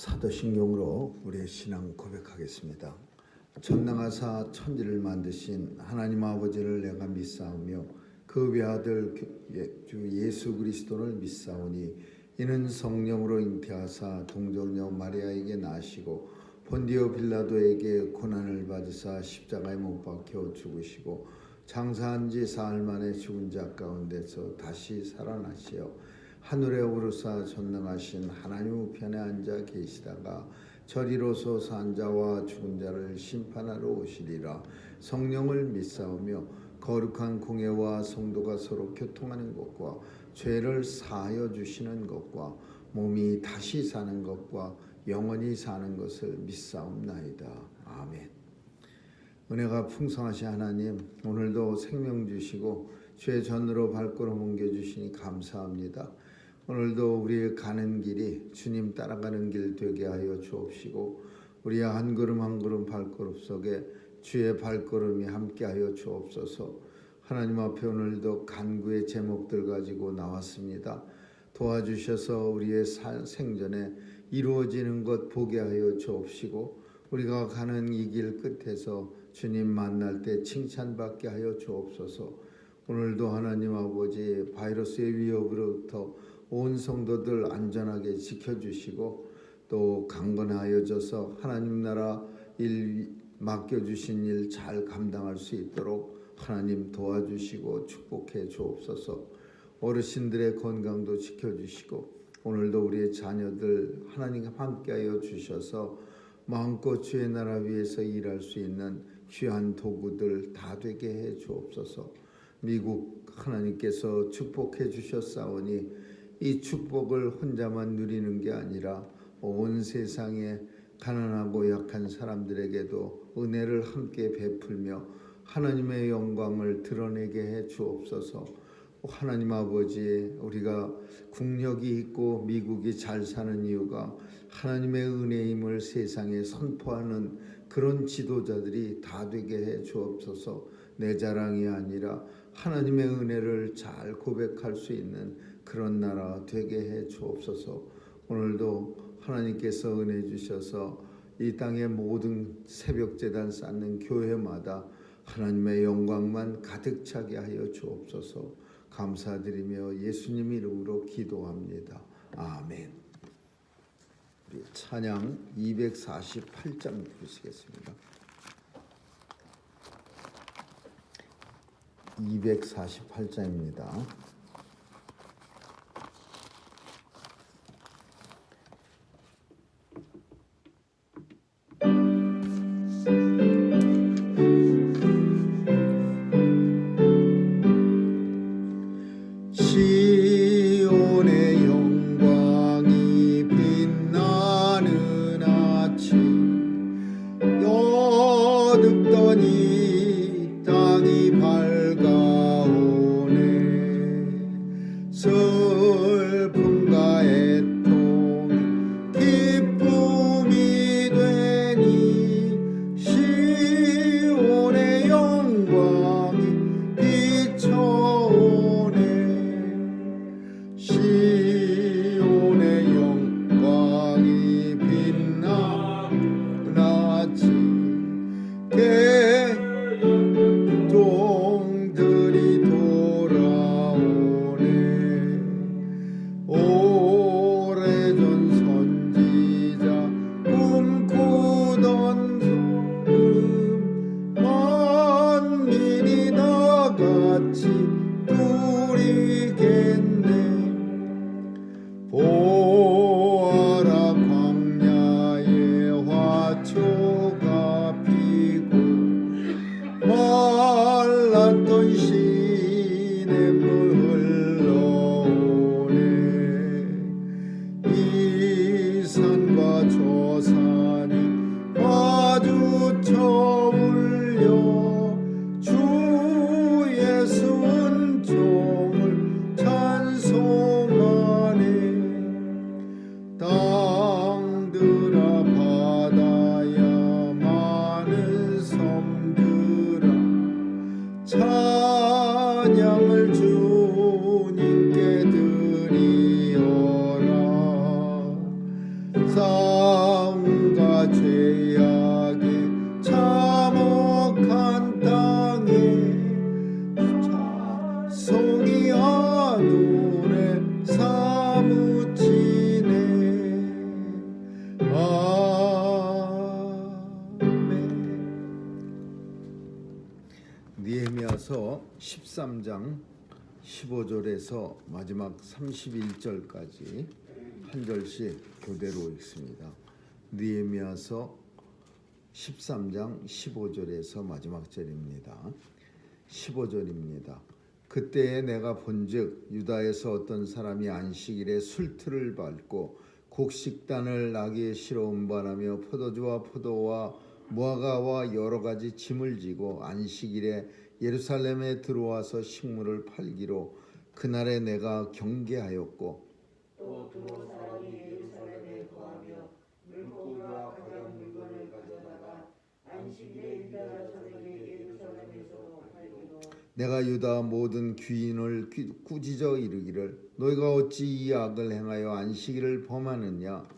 사도신경으로 우리의 신앙 고백하겠습니다. 전능하사 천지를 만드신 하나님 아버지를 내가 믿사오며 그 외아들 주 예수 그리스도를 믿사오니 이는 성령으로 잉태하사 동정녀 마리아에게 나시고 본디오 빌라도에게 고난을 받으사 십자가에 못 박혀 죽으시고 장사한 지 사흘 만에 죽은 자 가운데서 다시 살아나시어 하늘에 오르사 전능하신 하나님 우편에 앉아 계시다가 저리로서 산 자와 죽은 자를 심판하러 오시리라. 성령을 믿사오며 거룩한 공예와 성도가 서로 교통하는 것과 죄를 사하여 주시는 것과 몸이 다시 사는 것과 영원히 사는 것을 믿사옵나이다. 아멘. 은혜가 풍성하신 하나님, 오늘도 생명 주시고 죄 전으로 발걸음 옮겨주시니 감사합니다. 오늘도 우리의 가는 길이 주님 따라가는 길 되게 하여 주옵시고 우리의 한 걸음 한 걸음 발걸음 속에 주의 발걸음이 함께하여 주옵소서. 하나님 앞에 오늘도 간구의 제목들 가지고 나왔습니다. 도와주셔서 우리의 생전에 이루어지는 것 보게 하여 주옵시고 우리가 가는 이 길 끝에서 주님 만날 때 칭찬받게 하여 주옵소서. 오늘도 하나님 아버지 바이러스의 위협으로부터 온 성도들 안전하게 지켜주시고 또 강건하여져서 하나님 나라 일 맡겨주신 일 잘 감당할 수 있도록 하나님 도와주시고 축복해 주옵소서. 어르신들의 건강도 지켜주시고 오늘도 우리의 자녀들 하나님 함께하여 주셔서 마음껏 주의 나라 위에서 일할 수 있는 귀한 도구들 다 되게 해 주옵소서. 미국 하나님께서 축복해 주셨사오니 이 축복을 혼자만 누리는 게 아니라 온 세상에 가난하고 약한 사람들에게도 은혜를 함께 베풀며 하나님의 영광을 드러내게 해 주옵소서. 하나님 아버지, 우리가 국력이 있고 미국이 잘 사는 이유가 하나님의 은혜임을 세상에 선포하는 그런 지도자들이 다 되게 해 주옵소서. 내 자랑이 아니라 하나님의 은혜를 잘 고백할 수 있는 그런 나라 되게 해 주옵소서. 오늘도 하나님께서 은혜 주셔서 이 땅의 모든 새벽 제단 쌓는 교회마다 하나님의 영광만 가득 차게 하여 주옵소서. 감사드리며 예수님 이름으로 기도합니다. 아멘. 우리 찬양 248장 부르시겠습니다. 248장입니다. 시온의 영광이 빛나는 아침 여둡더니 땅이 밝아오네. 13장 15절에서 마지막 31절까지 한 절씩 교대로 읽습니다. 느헤미야서 13장 15절에서 마지막 절입니다. 15절입니다. 그때에 내가 본즉 유다에서 어떤 사람이 안식일에 술틀을 밟고 곡식단을 나귀에 실어 운반하며 포도주와 포도와 무화과와 여러 가지 짐을 지고 안식일에 예루살렘에 들어와서 식물을 팔기로 그날에 내가 경계하였고 또 두로 사람이 예루살렘에 거하며 물고기와 각양 물건을 가져다가 안식일에 유다 자손에게 예루살렘에서 팔기로 내가 유다 모든 귀인을 꾸짖어 이르기를 너희가 어찌 이 악을 행하여 안식일을 범하느냐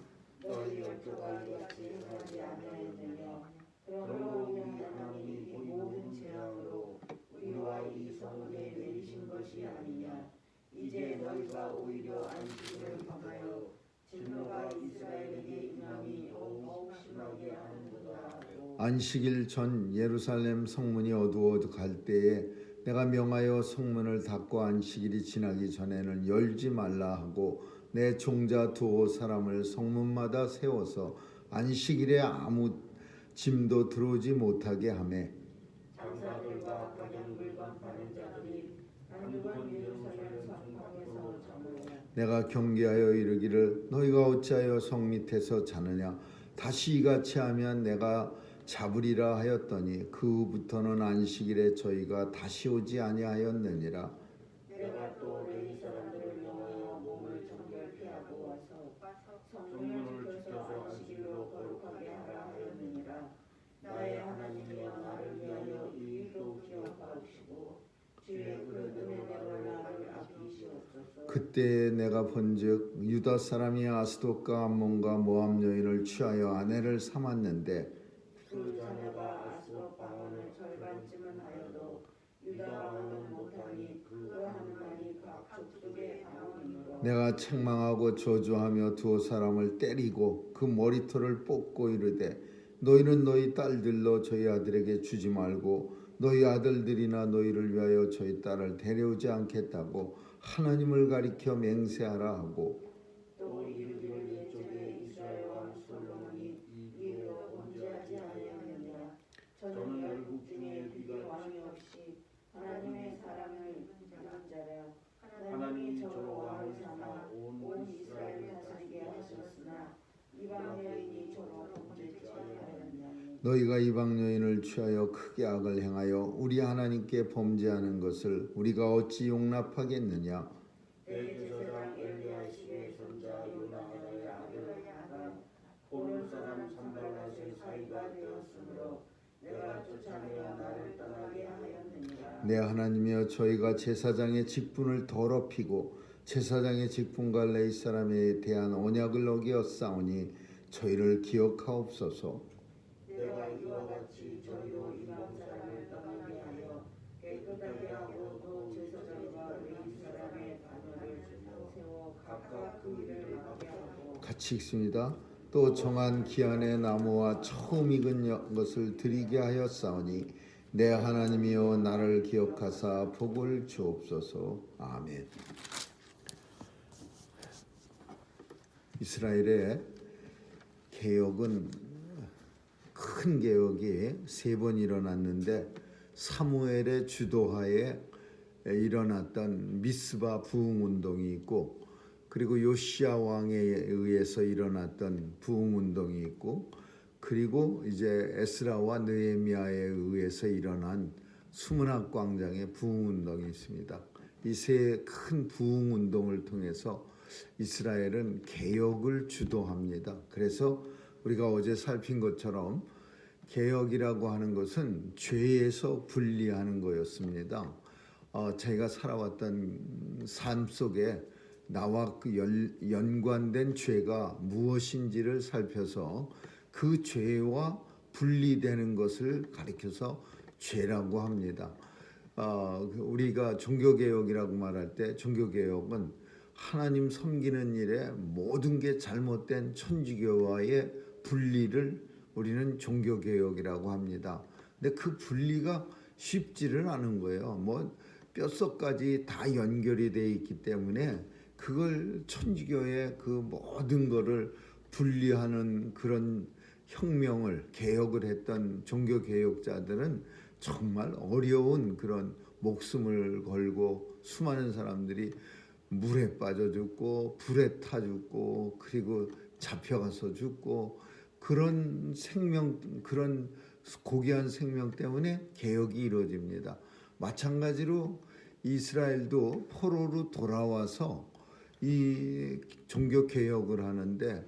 너희 열조가 이같이 행하지 아니하였느냐 그러므로 우리 하나님이 이 모든 재앙으로 우리와 이 성읍에 내리신 것이 아니냐 이제 너희가 오히려 안식일을 범하여 진노가 이스라엘에게 임함이 더욱 심하게 하는도다. 안식일 전 예루살렘 성문이 어두워 갈 때에 내가 명하여 성문을 닫고 안식일이 지나기 전에는 열지 말라 하고 내 종자 두어 사람을 성문마다 세워서 안식일에 아무 짐도 들어오지 못하게 하매 장사들과 각양 물건 파는 자들이 한두 번 예루살렘 성곽에서 자느냐 내가 경계하여 이르기를 너희가 어찌하여 성 밑에서 자느냐 다시 이같이 하면 내가 잡으리라 하였더니 그 후부터는 안식일에 저희가 다시 오지 아니하였느니라. 내가 또 레위 사람들을 명하여 몸을 정결케 하고 와서 성문을 지켜서 안식일로 거룩하게 하라 하였느니라. 나의 하나님이여 나를 위하여 이 일도 기억하옵시고 주의 그 은혜대로 나를 아끼시옵소서. 그때 내가 본즉 유다 사람이 아스돗과 암몬과 모압 여인을 취하여 아내를 삼았는데 그 자녀가 아스돗 방언을 절반쯤은 하여도 유다 방언은 못하니 그 하나만이 각 족속의 방언이므로 내가 책망하고 저주하며 두 사람을 때리고 그 머리털을 뽑고 이르되 너희는 너희 딸들로 저희 아들에게 주지 말고 너희 아들들이나 너희를 위하여 저희 딸을 데려오지 않겠다고 하나님을 가리켜 맹세하라 하고 또 이르기를 옛적에 이스라엘 왕 솔로몬이 이 일로 범죄하지 아니하느냐 저는 열국 중에 비교 왕이 없이 하나님의 사랑을 받은 자라 하나님이 저로 왕을 삼아 온 이스라엘을 다스리게 하셨으나 이방 여인이 저로 범죄치 아니하였나니 너희가 이방 여인을 취하여 크게 악을 행하여 우리 하나님께 범죄하는 것을 우리가 어찌 용납하겠느냐 대제사장 엘리야십의 손자 요나단의 아들 야가 보는 사람 산발랏의 사이가 되었으므로 내가 쫓아내어 나를 떠나게 하였느니라. 내 하나님이여 저희가 제사장의 직분을 더럽히고 제사장의 직분과 레위 사람에 대한 언약을 어기었사오니 저희를 기억하옵소서. 내가 이와 같이 저희로 이방 사람을 떠나게 하여 깨끗하게 하고 또 제사장과 레위 사람의 반열을 세워 각각 그 일을 맡게 하고 같이 읽습니다. 또 정한 기한의 나무와 처음 익은 것을 드리게 하였사오니 내 하나님이여 나를 기억하사 복을 주옵소서. 아멘. 이스라엘의 개혁은 큰 개혁이 세 번 일어났는데 사무엘의 주도하에 일어났던 미스바 부흥 운동이 있고 그리고 요시야 왕에 의해서 일어났던 부흥 운동이 있고 그리고 이제 에스라와 느헤미야에 의해서 일어난 수문학 광장의 부흥 운동이 있습니다. 이 세 큰 부흥 운동을 통해서 이스라엘은 개혁을 주도합니다. 그래서 우리가 어제 살핀 것처럼 개혁이라고 하는 것은 죄에서 분리하는 거였습니다. 제가 살아왔던 삶 속에 나와 그 연관된 죄가 무엇인지를 살펴서 그 죄와 분리되는 것을 가리켜서 죄라고 합니다. 우리가 종교개혁이라고 말할 때 종교개혁은 하나님 섬기는 일에 모든 게 잘못된 천주교와의 분리를 우리는 종교개혁이라고 합니다. 근데 그 분리가 쉽지를 않은 거예요. 뭐 뼛속까지 다 연결이 돼 있기 때문에 그걸 천주교의 그 모든 거를 분리하는 그런 혁명을 개혁을 했던 종교 개혁자들은 정말 어려운 그런 목숨을 걸고 수많은 사람들이 물에 빠져 죽고 불에 타 죽고 그리고 잡혀가서 죽고 그런 생명 그런 고귀한 생명 때문에 개혁이 이루어집니다. 마찬가지로 이스라엘도 포로로 돌아와서 이 종교 개혁을 하는데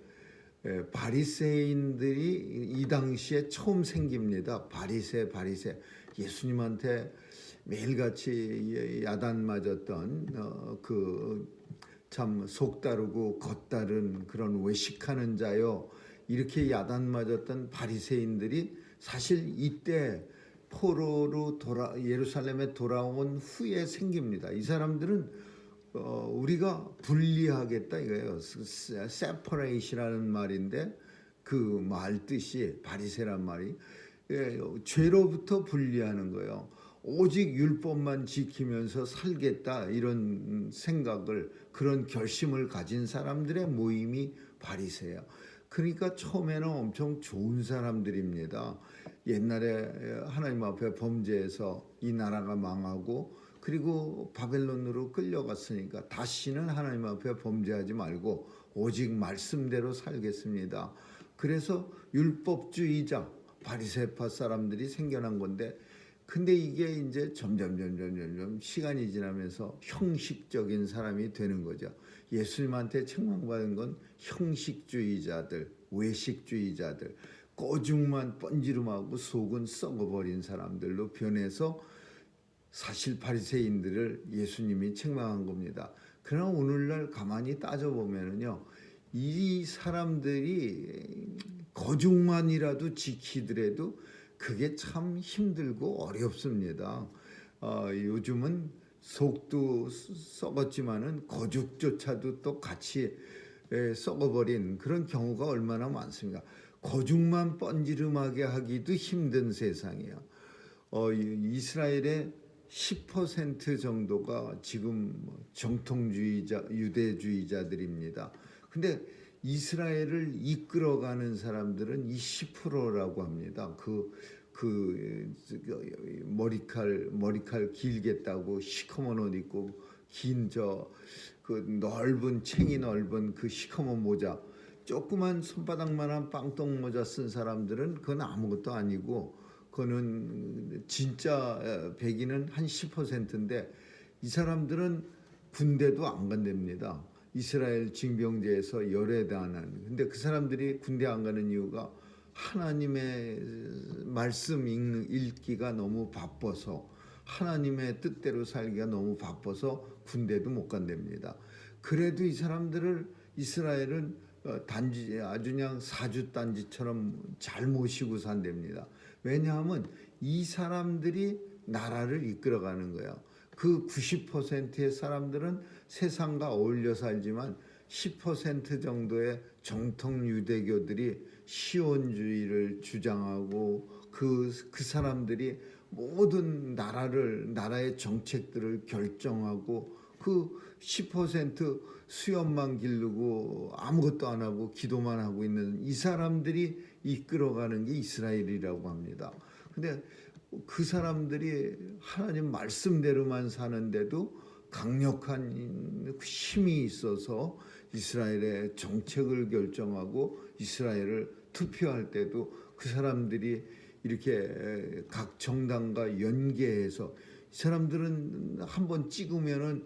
바리새인들이 이 당시에 처음 생깁니다. 바리새 예수님한테 매일같이 야단 맞았던 그 참 속다르고 겉다른 그런 외식하는 자요 이렇게 야단 맞았던 바리새인들이 사실 이때 포로로 예루살렘에 돌아온 후에 생깁니다. 이 사람들은 우리가 분리하겠다 이거예요. separate이라는 말인데 그 말 뜻이 바리새란 말이 죄로부터 분리하는 거예요. 오직 율법만 지키면서 살겠다 이런 생각을 그런 결심을 가진 사람들의 모임이 바리새야. 그러니까 처음에는 엄청 좋은 사람들입니다. 옛날에 하나님 앞에 범죄해서 이 나라가 망하고 그리고 바벨론으로 끌려갔으니까 다시는 하나님 앞에 범죄하지 말고 오직 말씀대로 살겠습니다. 그래서 율법주의자 바리새파 사람들이 생겨난 건데 근데 이게 이제 점점 시간이 지나면서 형식적인 사람이 되는 거죠. 예수님한테 책망받은 건 형식주의자들, 외식주의자들, 꼬죽만 번지름하고 속은 썩어버린 사람들로 변해서 사실 바리새인들을 예수님이 책망한 겁니다. 그러나 오늘날 가만히 따져보면요. 이 사람들이 거죽만이라도 지키더라도 그게 참 힘들고 어렵습니다. 요즘은 속도 썩었지만은 거죽조차도 또 같이 썩어버린 그런 경우가 얼마나 많습니까? 거죽만 번지름하게 하기도 힘든 세상이에요. 이스라엘의 10% 정도가 지금 정통주의자, 유대주의자들입니다. 근데 이스라엘을 이끌어가는 사람들은 이 10%라고 합니다. 머리칼 길게 따고 시커먼 옷 입고 긴 그 넓은 챙이 넓은 그 시커먼 모자, 조그만 손바닥만한 빵똥 모자 쓴 사람들은 그건 아무것도 아니고 그거는 진짜 백인은 한 10%인데 이 사람들은 군대도 안 간답니다. 이스라엘 징병제에서 열애다는. 근데 그 사람들이 군대 안 가는 이유가 하나님의 말씀 읽기가 너무 바빠서 하나님의 뜻대로 살기가 너무 바빠서 군대도 못 간답니다. 그래도 이 사람들을 이스라엘은 단지 아주 그냥 사주 단지처럼 잘 모시고 산답니다. 왜냐하면 이 사람들이 나라를 이끌어가는 거예요. 그 90%의 사람들은 세상과 어울려 살지만 10% 정도의 정통 유대교들이 시온주의를 주장하고 그 사람들이 모든 나라의 정책들을 결정하고 그 10% 수염만 기르고 아무것도 안 하고 기도만 하고 있는 이 사람들이 이끌어가는 게 이스라엘이라고 합니다. 근데 그 사람들이 하나님 말씀대로만 사는데도 강력한 힘이 있어서 이스라엘의 정책을 결정하고 이스라엘을 투표할 때도 그 사람들이 이렇게 각 정당과 연계해서 이 사람들은 한번 찍으면은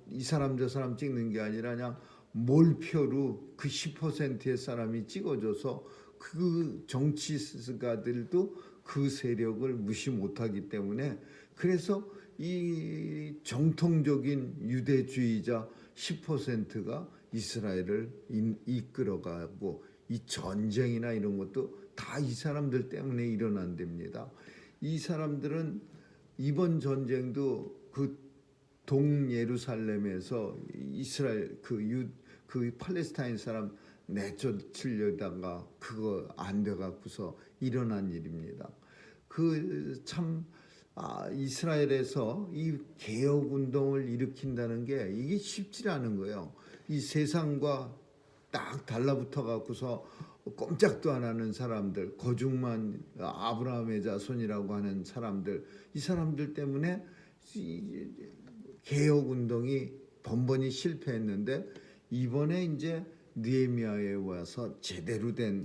이 사람 저 사람 찍는 게 아니라 그냥 몰표로 그 10%의 사람이 찍어줘서 그 정치가들도 그 세력을 무시 못하기 때문에 그래서 이 정통적인 유대주의자 10%가 이스라엘을 이끌어가고 이 전쟁이나 이런 것도 다 이 사람들 때문에 일어난답니다. 이 사람들은 이번 전쟁도 그 동예루살렘에서 이스라엘 그 팔레스타인 사람 내쫓으려다가 그거 안 돼 갖고서 일어난 일입니다. 참 이스라엘에서 이 개혁 운동을 일으킨다는 게 이게 쉽지 않은 거예요. 이 세상과 딱 달라붙어 갖고서 꼼짝도 안 하는 사람들, 거중만 아브라함의 자손이라고 하는 사람들, 이 사람들 때문에 이 개혁 운동이 번번이 실패했는데 이번에 이제 느헤미야에 와서 제대로 된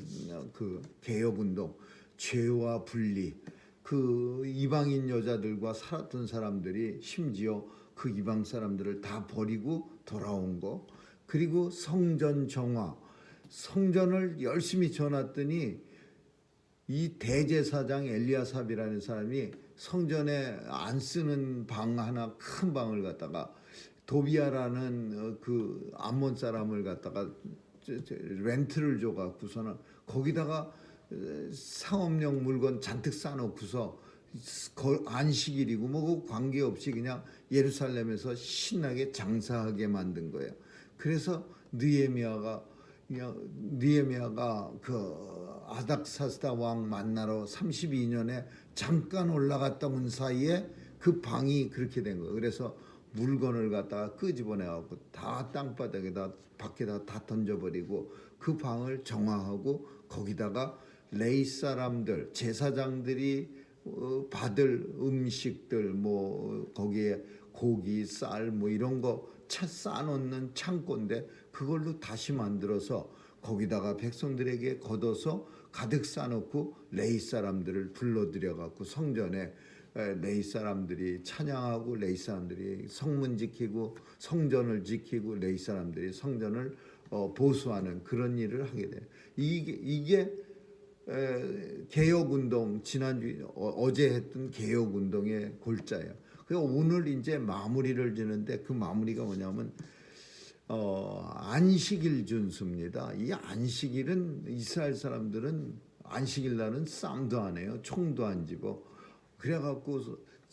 그 개혁 운동, 죄와 분리, 그 이방인 여자들과 살았던 사람들이 심지어 그 이방 사람들을 다 버리고 돌아온 거, 그리고 성전 정화, 성전을 열심히 지어놨더니 이 대제사장 엘리야삽이라는 사람이 성전에 안 쓰는 방 하나, 큰 방을 갖다가 도비아라는 그 암몬 사람을 갖다가 렌트를 줘갖고서는 거기다가 상업용 물건 잔뜩 싸놓고서 안식일이고 뭐 관계없이 그냥 예루살렘에서 신나게 장사하게 만든 거예요. 그래서 느헤미야가 그 아닥사스다 왕 만나러 32년에 잠깐 올라갔다 온 사이에 그 방이 그렇게 된 거예요. 그래서 물건을 갖다가 끄집어내갖고 다 땅바닥에다 밖에다 다 던져버리고 그 방을 정화하고 거기다가 레위 사람들, 제사장들이 받을 음식들, 뭐 거기에 고기, 쌀 뭐 이런 거 싸놓는 창고인데 그걸로 다시 만들어서 거기다가 백성들에게 걷어서 가득 싸놓고 레위 사람들을 불러들여 갖고 성전에 레위 사람들이 찬양하고 레위 사람들이 성문 지키고 성전을 지키고 레위 사람들이 성전을 보수하는 그런 일을 하게 돼요. 이게 개혁운동, 지난주 어제 했던 개혁운동의 골자예요. 그래서 오늘 이제 마무리를 지는데 그 마무리가 뭐냐면 안식일 준수입니다. 이 안식일은 이스라엘 사람들은 안식일 날은 싸움도 안 해요. 총도 안 쥐고 그래갖고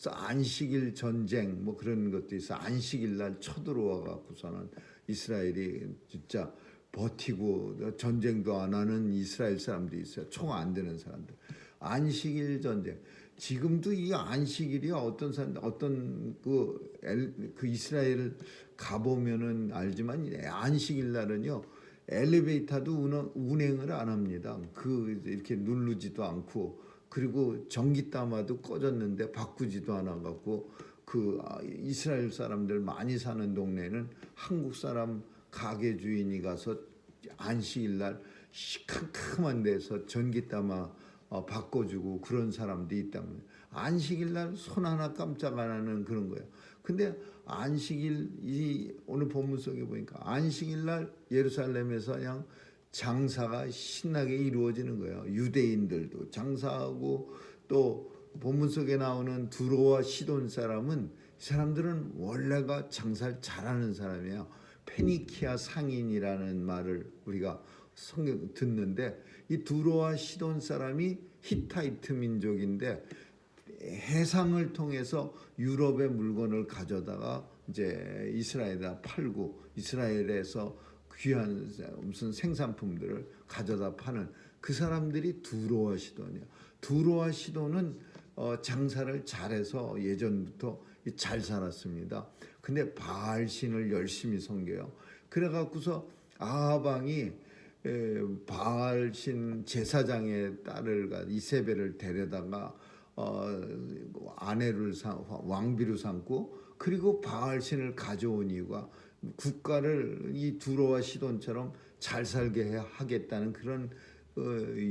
안식일 전쟁 뭐 그런 것도 있어. 안식일 날 쳐들어와 갖고서는 이스라엘이 진짜 버티고 전쟁도 안 하는 이스라엘 사람들이 있어요. 총 안 드는 사람들. 안식일 전쟁. 지금도 이 안식일이 어떤 그 이스라엘 가보면은 알지만 안식일 날은요 엘리베이터도 운행을 안 합니다. 그 이렇게 누르지도 않고 그리고 전기담화도 꺼졌는데 바꾸지도 않아 갖고 그 이스라엘 사람들 많이 사는 동네는 한국 사람 가게 주인이 가서 안식일 날 시큼큼한 데서 전기담화 바꿔주고 그런 사람들이 있다면 안식일 날 손 하나 깜짝 안 하는 그런 거예요. 근데 안식일 이 오늘 본문 속에 보니까 안식일 날 예루살렘에서 그냥 장사가 신나게 이루어지는 거예요. 유대인들도 장사하고 또 본문 속에 나오는 두로와 시돈 사람은 이 사람들은 원래가 장사를 잘하는 사람이에요. 페니키아 상인이라는 말을 우리가 성경 듣는데 이 두로와 시돈 사람이 히타이트 민족인데 해상을 통해서 유럽의 물건을 가져다가 이제 이스라엘에다 팔고 이스라엘에서 귀한 무슨 생산품들을 가져다 파는 그 사람들이 두로와 시돈이야. 두로와 시돈은 장사를 잘해서 예전부터 잘 살았습니다. 근데 바알신을 열심히 섬겨요. 그래갖고서 아하방이 바알신 제사장의 딸을 이세벨을 데려다가 아내를 왕비로 삼고 그리고 바알신을 가져온 이유가 국가를 이 두로와 시돈처럼 잘 살게 하겠다는 그런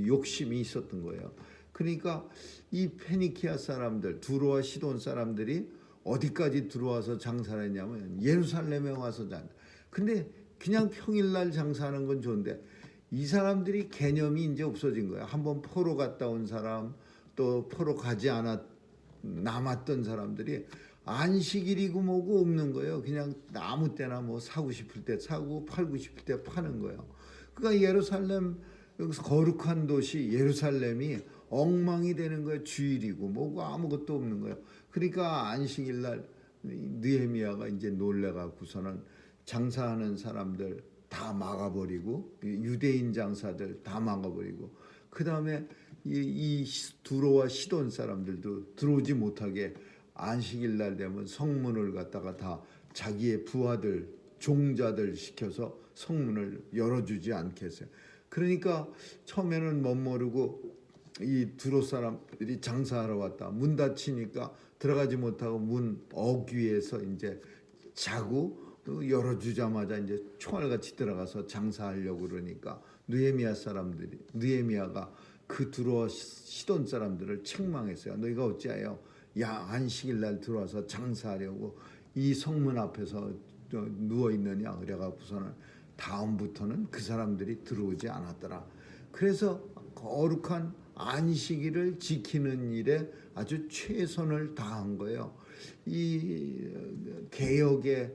욕심이 있었던 거예요. 그러니까 이 페니키아 사람들, 두로와 시돈 사람들이 어디까지 들어와서 장사를 했냐면 예루살렘에 와서 근데 그냥 평일날 장사하는 건 좋은데 이 사람들이 개념이 이제 없어진 거예요. 한번 포로 갔다 온 사람, 또 포로 가지 남았던 사람들이 안식일이고 뭐고 없는 거예요. 그냥 아무 때나 뭐 사고 싶을 때 사고 팔고 싶을 때 파는 거예요. 그러니까 예루살렘 여기서 거룩한 도시 예루살렘이 엉망이 되는 거예요. 주일이고 뭐고 아무것도 없는 거예요. 그러니까 안식일 날 느헤미야가 이제 놀래갖고서는 장사하는 사람들 다 막아버리고 유대인 장사들 다 막아버리고 그 다음에 이 두로와 시돈 사람들도 들어오지 못하게 안식일 날 되면 성문을 갖다가 다 자기의 부하들 종자들 시켜서 성문을 열어주지 않게 했어요. 그러니까 처음에는 멋모르고 이 두로 사람들이 장사하러 왔다. 문 닫히니까 들어가지 못하고 문 어귀에서 이제 자고 열어주자마자 이제 총알같이 들어가서 장사하려고 그러니까 느헤미야가 그 두로와 시돈 사람들을 책망했어요. 너희가 어찌하여 안식일 날 들어와서 장사하려고 이 성문 앞에서 누워 있느냐. 그래갖고서는 다음부터는 그 사람들이 들어오지 않았더라. 그래서 거룩한 안식일을 지키는 일에 아주 최선을 다한 거예요. 이 개혁의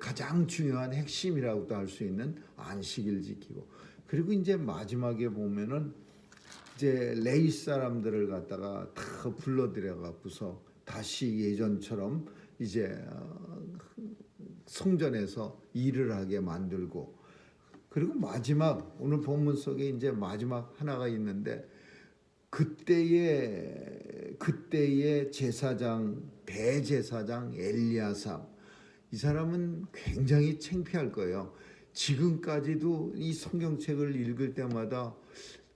가장 중요한 핵심이라고도 할 수 있는 안식일 지키고, 그리고 이제 마지막에 보면은 이제 레위 사람들을 갖다가 다 불러들여 갖고서 다시 예전처럼 이제 성전에서 일을 하게 만들고, 그리고 마지막 오늘 본문 속에 이제 마지막 하나가 있는데 그때의 제사장 대제사장 엘리야삽, 이 사람은 굉장히 창피할 거예요. 지금까지도 이 성경책을 읽을 때마다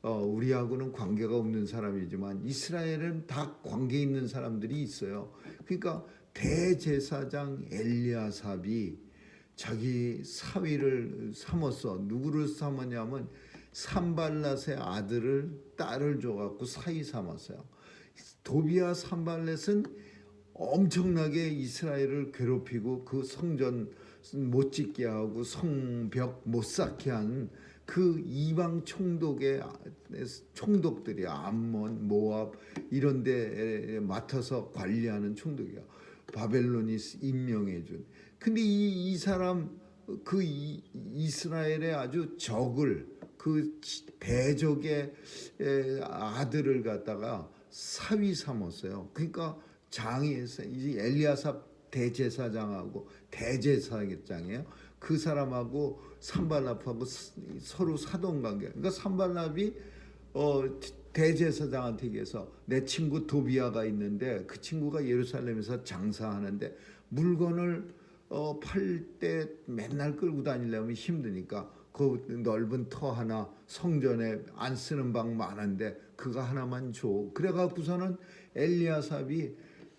우리하고는 관계가 없는 사람이지만 이스라엘은 다 관계 있는 사람들이 있어요. 그러니까 대제사장 엘리야삽이 자기 사위를 삼았어. 누구를 삼았냐면 산발랏의 딸을 줘갖고 사위 삼았어요. 도비야 산발랏은 엄청나게 이스라엘을 괴롭히고 그 성전 못 짓게 하고 성벽 못 쌓게 한 그 이방 총독들이 암몬, 모압 이런 데 맡아서 관리하는 총독이야. 바벨론이 임명해준. 근데 이 사람 그 이스라엘의 아주 적을 그 대적의 아들을 갖다가 사위 삼았어요. 그러니까 이 엘리야삽 대제사장하고 대제사장이에요. 그 사람하고 산발랍하고 서로 사돈관계. 그러니까 산발랍이 대제사장한테 얘기해서 내 친구 도비야가 있는데 그 친구가 예루살렘에서 장사하는데 물건을 팔 때 맨날 끌고 다니려면 힘드니까 그 넓은 터 하나 성전에 안 쓰는 방 많은데 그거 하나만 줘. 그래갖고서는 엘리야삽이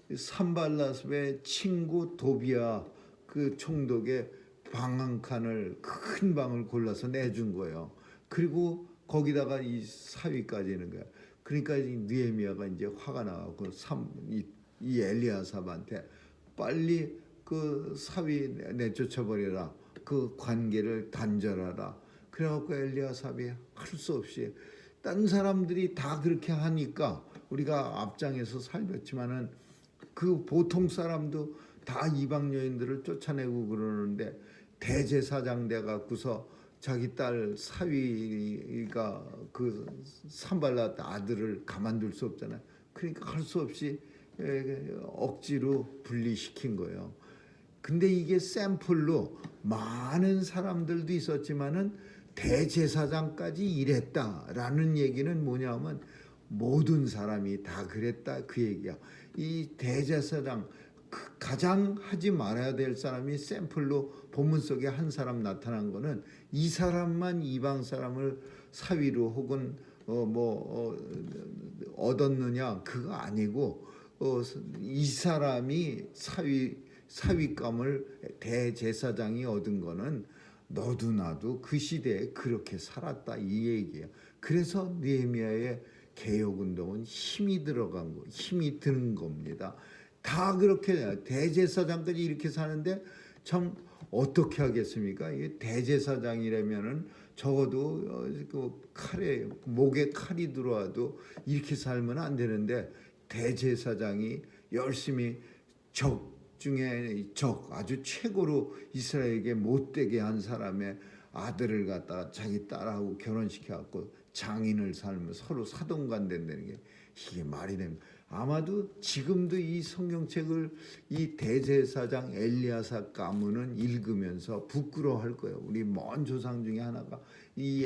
산발랏의 친구 도비야 그 총독의 방 한 칸을 큰 방을 골라서 내준 거예요. 그리고 거기다가 이 사위까지 있는 거야. 그러니까 느헤미야가 이제 화가 나고 이 엘리야삽한테 빨리 그 사위 내쫓아버려라. 그 관계를 단절하라. 그래갖고 엘리야삽이 할 수 없이 딴 사람들이 다 그렇게 하니까 우리가 앞장에서 살폈지만은 그 보통 사람도 다 이방 여인들을 쫓아내고 그러는데 대제사장 돼 갖고서 자기 딸 사위가 그 산발랏 아들을 가만둘 수 없잖아요. 그러니까 할 수 없이 억지로 분리시킨 거예요. 근데 이게 샘플로 많은 사람들도 있었지만은 대제사장까지 이랬다라는 얘기는 뭐냐면 모든 사람이 다 그랬다 그 얘기야. 이 대제사장 가장 하지 말아야 될 사람이 샘플로 본문 속에 한 사람 나타난 거는 이 사람만 이방 사람을 사위로 혹은 얻었느냐 그거 아니고 이 사람이 사위감을 대제사장이 얻은 거는 너도 나도 그 시대에 그렇게 살았다 이 얘기예요. 그래서 느헤미야의 개혁운동은 힘이 드는 겁니다. 다 그렇게 대제사장까지 이렇게 사는데 참 어떻게 하겠습니까? 이게 대제사장이라면은 적어도 그 목에 칼이 들어와도 이렇게 살면 안 되는데 대제사장이 열심히 적 중에 아주 최고로 이스라엘에게 못되게 한 사람의 아들을 갖다가 자기 딸하고 결혼시켜갖고 장인을 살면 서로 사돈간 된다는 게 이게 말이 됩니다. 아마도 지금도 이 성경책을 이 대제사장 엘리야삽 가문은 읽으면서 부끄러워할 거예요. 우리 먼 조상 중에 하나가 이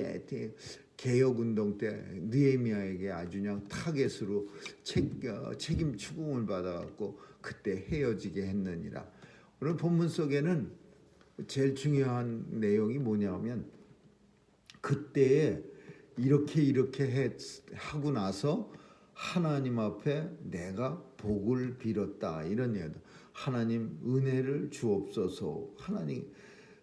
개혁 운동 때 느헤미야에게 아주 그냥 타겟으로 책임 추궁을 받아갖고 그때 헤어지게 했느니라. 오늘 본문 속에는 제일 중요한 내용이 뭐냐면 그때에 이렇게 하고 나서 하나님 앞에 내가 복을 빌었다 이런 얘기다. 하나님 은혜를 주옵소서.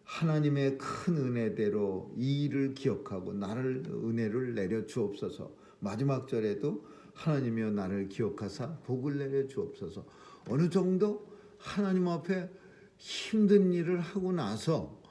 하나님의 큰 은혜대로 이 일을 기억하고 나를 은혜를 내려 주옵소서. 마지막 절에도 하나님이여 나를 기억하사 복을 내려 주옵소서. 어느 정도 하나님 앞에 힘든 일을 하고 나서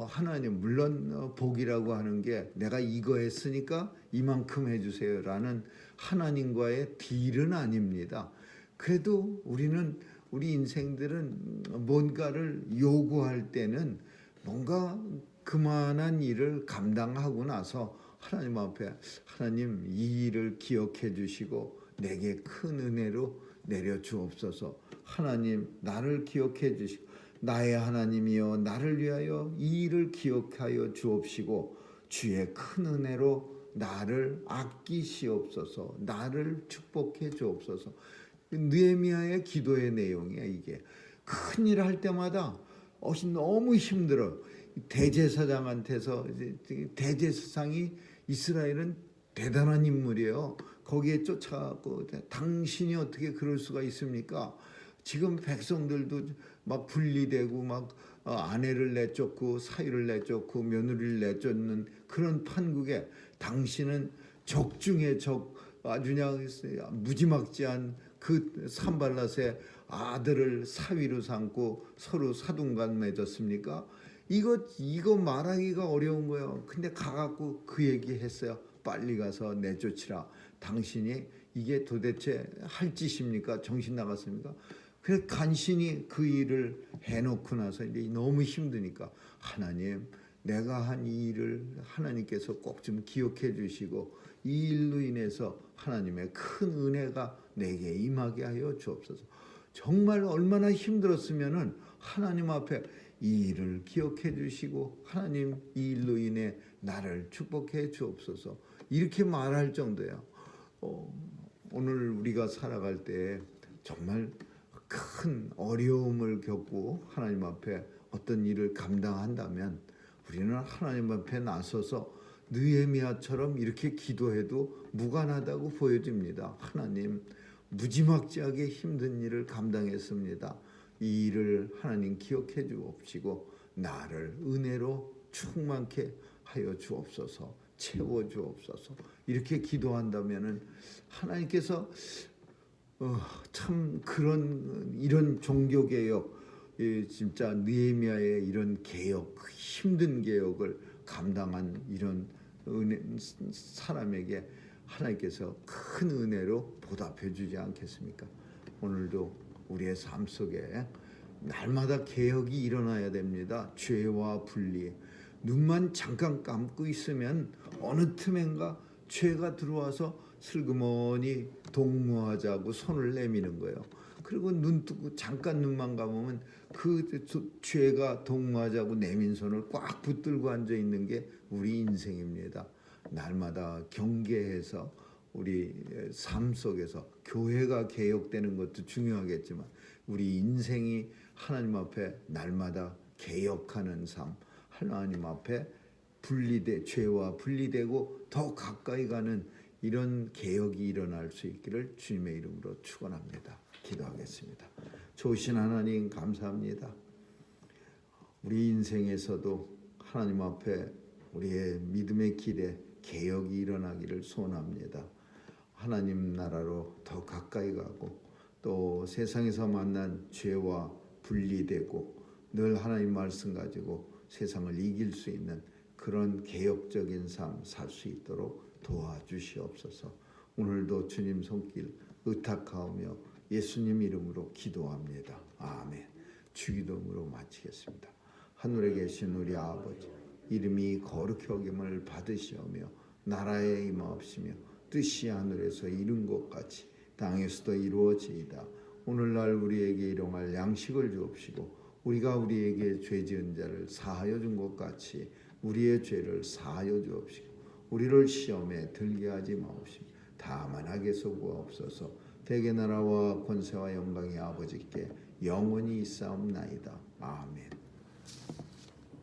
하나님 물론 복이라고 하는 게 내가 이거 했으니까 이만큼 해주세요라는 하나님과의 딜은 아닙니다. 그래도 우리 인생들은 뭔가를 요구할 때는 뭔가 그만한 일을 감당하고 나서 하나님 앞에 하나님 이 일을 기억해 주시고 내게 큰 은혜로 내려 주옵소서. 하나님 나를 기억해 주시고 나의 하나님이여 나를 위하여 이 일을 기억하여 주옵시고 주의 큰 은혜로 나를 아끼시옵소서. 나를 축복해 주옵소서. 느헤미야의 기도의 내용이야 이게. 큰일 할 때마다 너무 힘들어. 대제사장한테서 대제사장이 이스라엘은 대단한 인물이에요. 거기에 쫓아가고 당신이 어떻게 그럴 수가 있습니까? 지금 백성들도 막 분리되고 막 아내를 내쫓고 사위를 내쫓고 며느리를 내쫓는 그런 판국에 당신은 적 중에 적 아주 그냥 무지막지한 그 산발랏의 아들을 사위로 삼고 서로 사돈간 맺었습니까? 이거 말하기가 어려운 거예요. 근데 가갖고 그 얘기했어요. 빨리 가서 내쫓으라. 당신이 이게 도대체 할 짓입니까? 정신 나갔습니까? 그래 간신히 그 일을 해놓고 나서 이제 너무 힘드니까 하나님 내가 한 이 일을 하나님께서 꼭 좀 기억해 주시고 이 일로 인해서 하나님의 큰 은혜가 내게 임하게 하여 주옵소서. 정말 얼마나 힘들었으면은 하나님 앞에 이 일을 기억해 주시고 하나님 이 일로 인해 나를 축복해 주옵소서 이렇게 말할 정도야. 오늘 우리가 살아갈 때 정말 큰 어려움을 겪고 하나님 앞에 어떤 일을 감당한다면 우리는 하나님 앞에 나서서 느헤미야처럼 이렇게 기도해도 무관하다고 보여집니다. 하나님 무지막지하게 힘든 일을 감당했습니다. 이 일을 하나님 기억해 주옵시고 나를 은혜로 충만케 하여 주옵소서. 채워 주옵소서. 이렇게 기도한다면은 하나님께서 참 이런 종교 개혁 진짜 느헤미야의 이런 개혁 힘든 개혁을 감당한 이런 사람에게 하나님께서 큰 은혜로 보답해 주지 않겠습니까? 오늘도 우리의 삶 속에 날마다 개혁이 일어나야 됩니다. 죄와 분리. 눈만 잠깐 감고 있으면 어느 틈엔가 죄가 들어와서 슬그머니 동무하자고 손을 내미는 거예요. 그리고 눈 뜨고 잠깐 눈만 감으면 그 죄가 동무하자고 내민 손을 꽉 붙들고 앉아 있는 게 우리 인생입니다. 날마다 경계해서 우리 삶 속에서 교회가 개혁되는 것도 중요하겠지만 우리 인생이 하나님 앞에 날마다 개혁하는 삶, 하나님 앞에 죄와 분리되고 더 가까이 가는 이런 개혁이 일어날 수 있기를 주님의 이름으로 축원합니다. 기도하겠습니다. 좋으신 하나님 감사합니다. 우리 인생에서도 하나님 앞에 우리의 믿음의 길에 개혁이 일어나기를 소원합니다. 하나님 나라로 더 가까이 가고 또 세상에서 만난 죄와 분리되고 늘 하나님 말씀 가지고 세상을 이길 수 있는 그런 개혁적인 삶 살 수 있도록 도와주시옵소서. 오늘도 주님 손길 의탁하오며 예수님 이름으로 기도합니다. 아멘. 주기도문으로 마치겠습니다. 하늘에 계신 우리 아버지 이름이 거룩히 여김을 받으시오며 나라에 임하옵시며 뜻이 하늘에서 이룬 것 같이 땅에서도 이루어지이다. 오늘날 우리에게 일용할 양식을 주옵시고 우리가 우리에게 죄 지은 자를 사하여 준 것 같이 우리의 죄를 사하여 주옵시고 우리를 시험에 들게 하지 마옵시며 다만 악에서 구하옵소서. 대개 나라와 권세와 영광이 아버지께 영원히 있사옵나이다. 아멘.